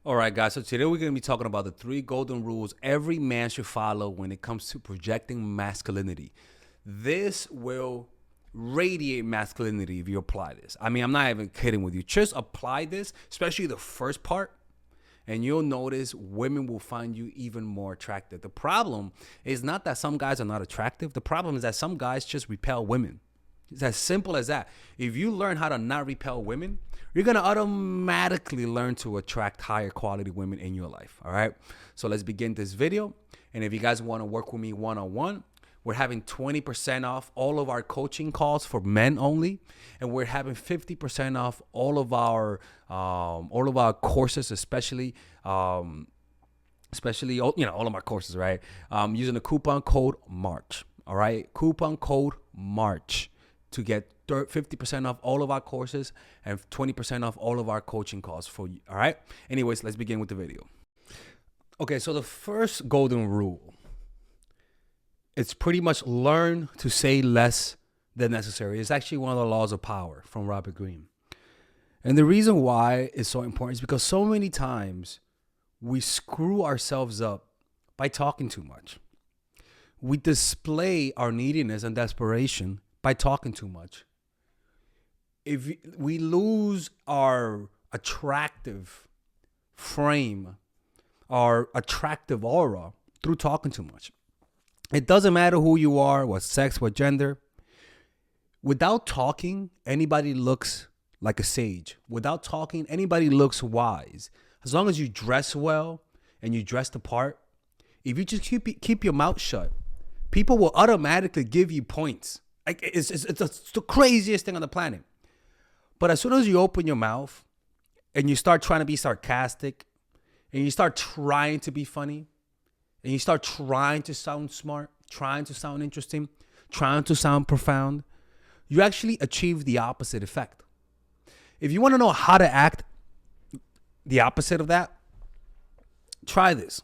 All right, guys. So today we're going to be talking about the 3 golden rules every man should follow when it comes to projecting masculinity. This will radiate masculinity if you apply this. I mean, I'm not even kidding with you. Just apply this, especially the first part, and you'll notice women will find you even more attractive. The problem is not that some guys are not attractive. The problem is that some guys just repel women. It's as simple as that. If you learn how to not repel women, you're going to automatically learn to attract higher quality women in your life. All right. So let's begin this video. And if you guys want to work with me one-on-one, we're having 20% off all of our coaching calls for men only. And we're having 50% off all of our courses, especially all of our courses, right? Using the coupon code MARCH. All right. Coupon code MARCH. To get 50% off all of our courses and 20% off all of our coaching calls for you. All right. Anyways, let's begin with the video. Okay. So the first golden rule, it's pretty much learn to say less than necessary. It's actually one of the laws of power from Robert Greene. And the reason why it's so important is because so many times we screw ourselves up by talking too much. We display our neediness and desperation by talking too much. If we lose our attractive frame, our attractive aura through talking too much. It doesn't matter who you are, what sex, what gender. Without talking, anybody looks like a sage. Without talking, anybody looks wise. As long as you dress well and you dress the part, if you just keep your mouth shut, people will automatically give you points. Like it's the craziest thing on the planet. But as soon as you open your mouth and you start trying to be sarcastic and you start trying to be funny and you start trying to sound smart, trying to sound interesting, trying to sound profound, you actually achieve the opposite effect. If you want to know how to act the opposite of that, try this.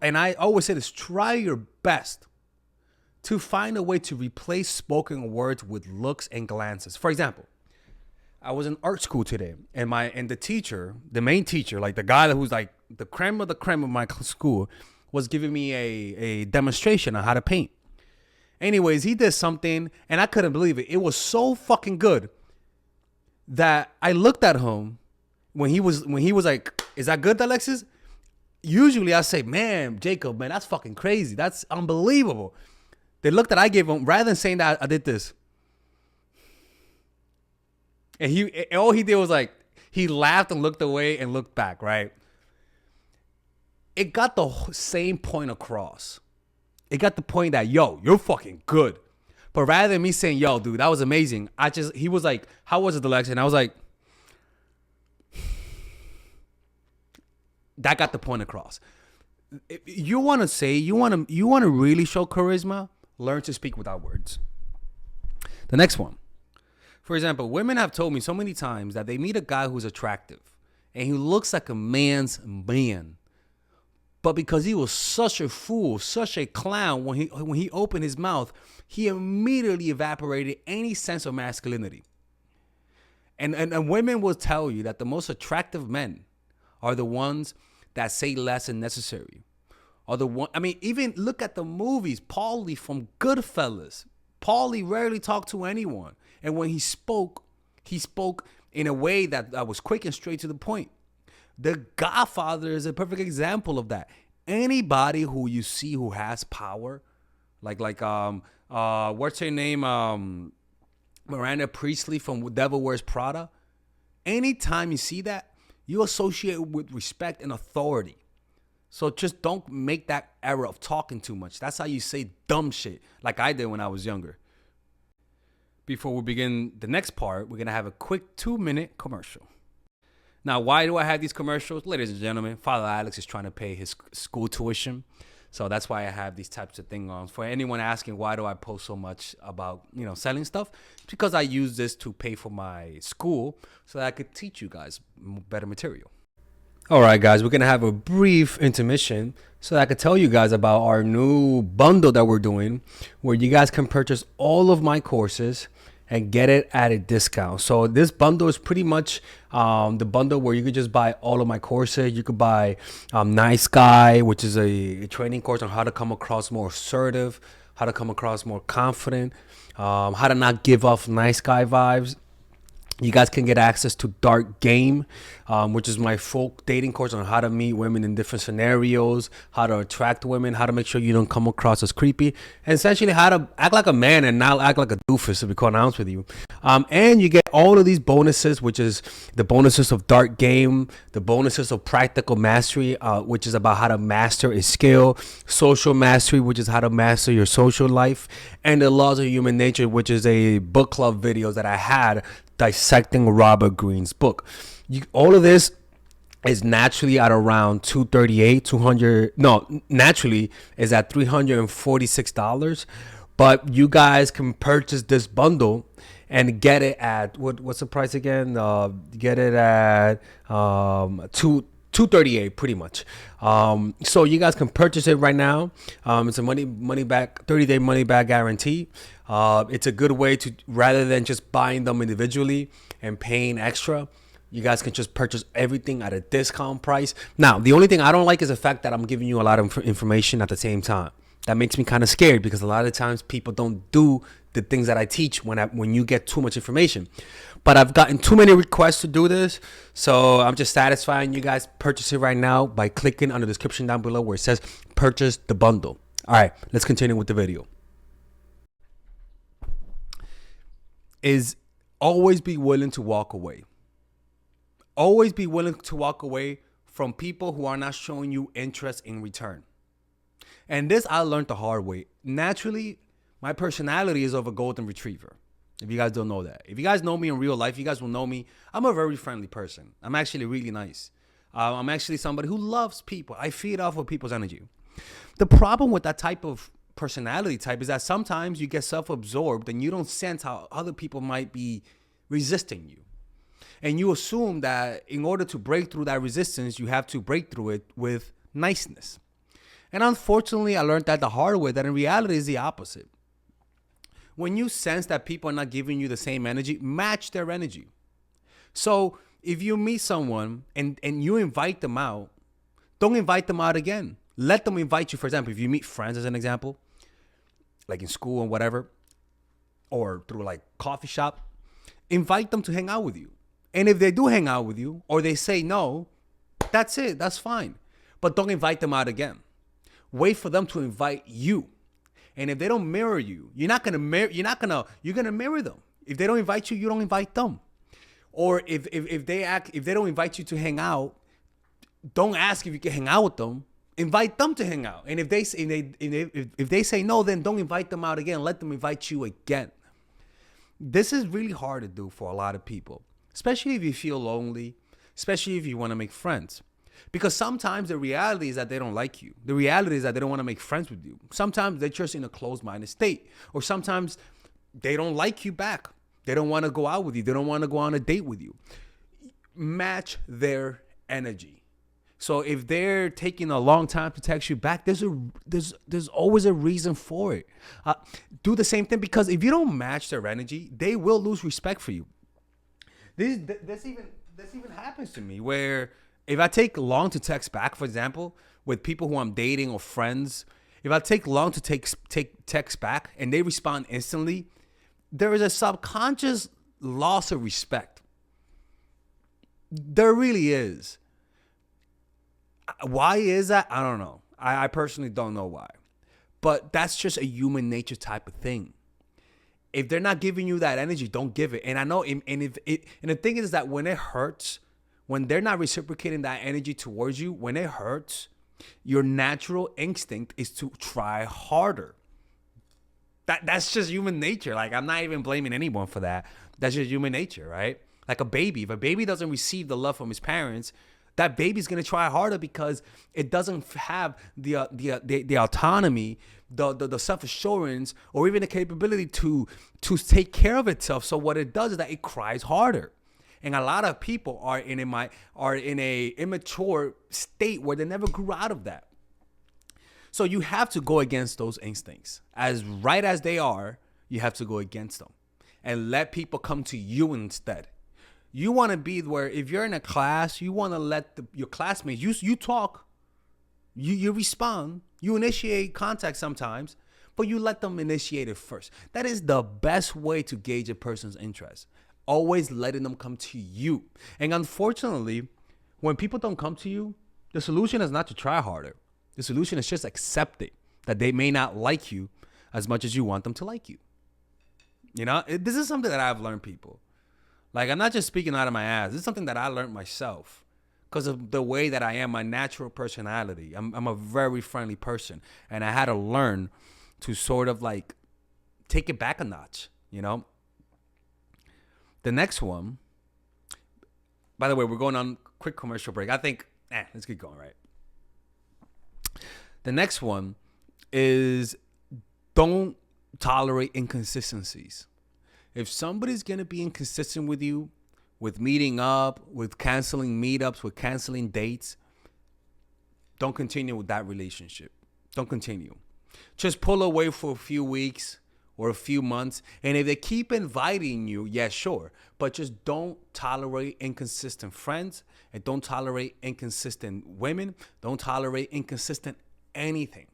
And I always say this, try your best to find a way to replace spoken words with looks and glances. For example, I was in art school today, and the teacher, the main teacher, like the guy who's like the creme of my school, was giving me a demonstration on how to paint. Anyways, he did something, and I couldn't believe it. It was so fucking good that I looked at him when he was like, "Is that good, Alexis?" Usually I say, "Man, Jacob, man, that's fucking crazy. That's unbelievable." The look that I gave him, rather than saying that, I did this. And all he did was like, he laughed and looked away and looked back, right? It got the same point across. It got the point that, yo, you're fucking good. But rather than me saying, yo, dude, that was amazing, he was like, how was it, Alex? And I was like, that got the point across. If you want to really show charisma, learn to speak without words. The next one. For example, women have told me so many times that they meet a guy who's attractive and he looks like a man's man. But because he was such a fool, such a clown, when he opened his mouth, he immediately evaporated any sense of masculinity. And women will tell you that the most attractive men are the ones that say less than necessary. Even look at the movies. Paulie from Goodfellas. Paulie rarely talked to anyone. And when he spoke in a way that was quick and straight to the point. The Godfather is a perfect example of that. Anybody who you see who has power, like what's her name? Miranda Priestley from Devil Wears Prada. Anytime you see that, you associate it with respect and authority. So just don't make that error of talking too much. That's how you say dumb shit, like I did when I was younger. Before we begin the next part, we're going to have a quick 2-minute commercial. Now, why do I have these commercials? Ladies and gentlemen, Father Alex is trying to pay his school tuition. So that's why I have these types of things on. For anyone asking, why do I post so much about, selling stuff? It's because I use this to pay for my school so that I could teach you guys better material. All right, guys, we're going to have a brief intermission so that I could tell you guys about our new bundle that we're doing where you guys can purchase all of my courses and get it at a discount. So this bundle is pretty much the bundle where you could just buy all of my courses. You could buy Nice Guy, which is a training course on how to come across more assertive, how to come across more confident, how to not give off nice guy vibes. You guys can get access to Dark Game, which is my full dating course on how to meet women in different scenarios, how to attract women, how to make sure you don't come across as creepy, and essentially how to act like a man and not act like a doofus, to be quite honest with you. And you get all of these bonuses, which is the bonuses of Dark Game, the bonuses of Practical Mastery, which is about how to master a skill, Social Mastery, which is how to master your social life, and the Laws of Human Nature, which is a book club videos that I had dissecting Robert Greene's book. All of this is naturally at around naturally is at $346, but you guys can purchase this bundle and get it at what's the price again? Get it at 238 pretty much. So you guys can purchase it right now. It's a money back 30-day money back guarantee. It's a good way to, rather than just buying them individually and paying extra, you guys can just purchase everything at a discount price. Now, the only thing I don't like is the fact that I'm giving you a lot of information at the same time. That makes me kind of scared because a lot of times people don't do the things that I teach when you get too much information. But I've gotten too many requests to do this, so I'm just satisfying you guys. Purchase it right now by clicking on the description down below where it says purchase the bundle. All right, let's continue with the video. Is always be willing to walk away. Always be willing to walk away from people who are not showing you interest in return. And this I learned the hard way. Naturally, my personality is of a golden retriever. If you guys don't know that. If you guys know me in real life, you guys will know me. I'm a very friendly person. I'm actually really nice. I'm actually somebody who loves people. I feed off of people's energy. The problem with that type of personality type is that sometimes you get self-absorbed and you don't sense how other people might be resisting you. And you assume that in order to break through that resistance, you have to break through it with niceness. And unfortunately, I learned that the hard way, that in reality is the opposite. When you sense that people are not giving you the same energy, match their energy. So if you meet someone and you invite them out, don't invite them out again. Let them invite you. For example, if you meet friends as an example, like in school and whatever, or through like coffee shop, invite them to hang out with you. And if they do hang out with you or they say no, that's it. That's fine. But don't invite them out again. Wait for them to invite you. And if they don't mirror you, you're gonna mirror them. If they don't invite you, you don't invite them. Or if they don't invite you to hang out, don't ask if you can hang out with them. Invite them to hang out. And if they say no, then don't invite them out again. Let them invite you again. This is really hard to do for a lot of people, especially if you feel lonely, especially if you want to make friends. Because sometimes the reality is that they don't like you. The reality is that they don't want to make friends with you. Sometimes they're just in a closed-minded state. Or sometimes they don't like you back. They don't want to go out with you. They don't want to go on a date with you. Match their energy. So if they're taking a long time to text you back, there's always a reason for it. Do the same thing, because if you don't match their energy, they will lose respect for you. This even happens to me where if I take long to text back, for example, with people who I'm dating or friends, if I take long to take text back and they respond instantly, there is a subconscious loss of respect. There really is. Why is that? I don't know. I personally don't know why. But that's just a human nature type of thing. If they're not giving you that energy, don't give it. And I know, and the thing is that when it hurts, when they're not reciprocating that energy towards you, when it hurts, your natural instinct is to try harder. That's just human nature. Like, I'm not even blaming anyone for that. That's just human nature, right? Like a baby. If a baby doesn't receive the love from his parents, that baby's gonna try harder because it doesn't have the autonomy, the self-assurance, or even the capability to take care of itself. So what it does is that it cries harder. And a lot of people are in a immature state where they never grew out of that. So you have to go against those instincts. As right as they are, you have to go against them. and let people come to you instead. You want to be where if you're in a class, you want to let your classmates, you talk, you respond, you initiate contact sometimes, but you let them initiate it first. That is the best way to gauge a person's interest. Always letting them come to you. And unfortunately, when people don't come to you, the solution is not to try harder. The solution is just accept it, that they may not like you as much as you want them to like you. You know, this is something that I've learned, people. Like, I'm not just speaking out of my ass. This is something that I learned myself because of the way that I am, my natural personality. I'm a very friendly person. And I had to learn to sort of like take it back a notch, you know? The next one, by the way, we're going on quick commercial break. I think, let's get going, right? The next one is don't tolerate inconsistencies. If somebody's going to be inconsistent with you, with meeting up, with canceling meetups, with canceling dates, don't continue with that relationship. Don't continue. Just pull away for a few weeks or a few months. And if they keep inviting you, yeah, sure. But just don't tolerate inconsistent friends and don't tolerate inconsistent women. Don't tolerate inconsistent anything.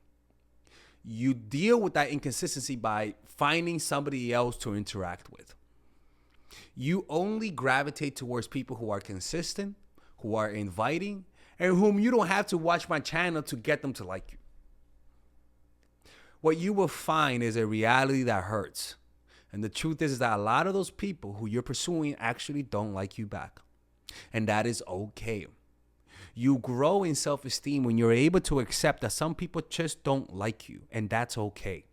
You deal with that inconsistency by finding somebody else to interact with. You only gravitate towards people who are consistent, who are inviting, and whom you don't have to watch my channel to get them to like you. What you will find is a reality that hurts. And the truth is that a lot of those people who you're pursuing actually don't like you back. And that is okay. You grow in self-esteem when you're able to accept that some people just don't like you. And that's okay.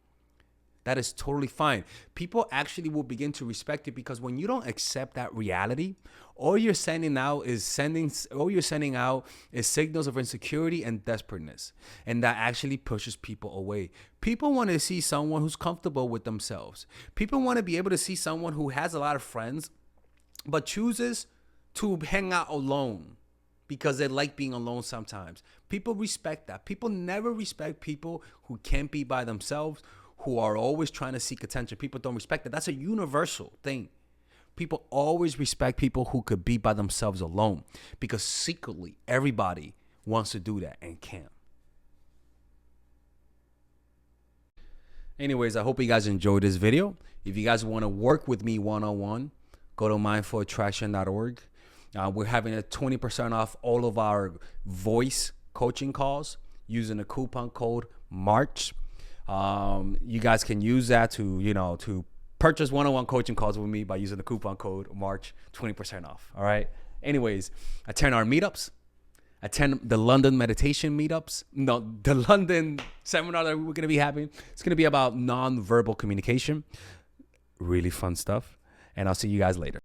That is totally fine. People actually will begin to respect you because when you don't accept that reality, all you're sending out is signals of insecurity and desperateness. And that actually pushes people away. People want to see someone who's comfortable with themselves. People want to be able to see someone who has a lot of friends, but chooses to hang out alone because they like being alone sometimes. People respect that. People never respect people who can't be by themselves, who are always trying to seek attention. People don't respect that. That's a universal thing. People always respect people who could be by themselves alone because secretly everybody wants to do that and can't. Anyways, I hope you guys enjoyed this video. If you guys want to work with me one-on-one, go to mindfulattraction.org. We're having a 20% off all of our voice coaching calls using the coupon code MARCH. You guys can use that to purchase one-on-one coaching calls with me by using the coupon code MARCH, 20% off. All right. Anyways, attend our meetups. Attend the London meditation meetups. No, the London seminar that we're going to be having. It's going to be about non-verbal communication. Really fun stuff. And I'll see you guys later.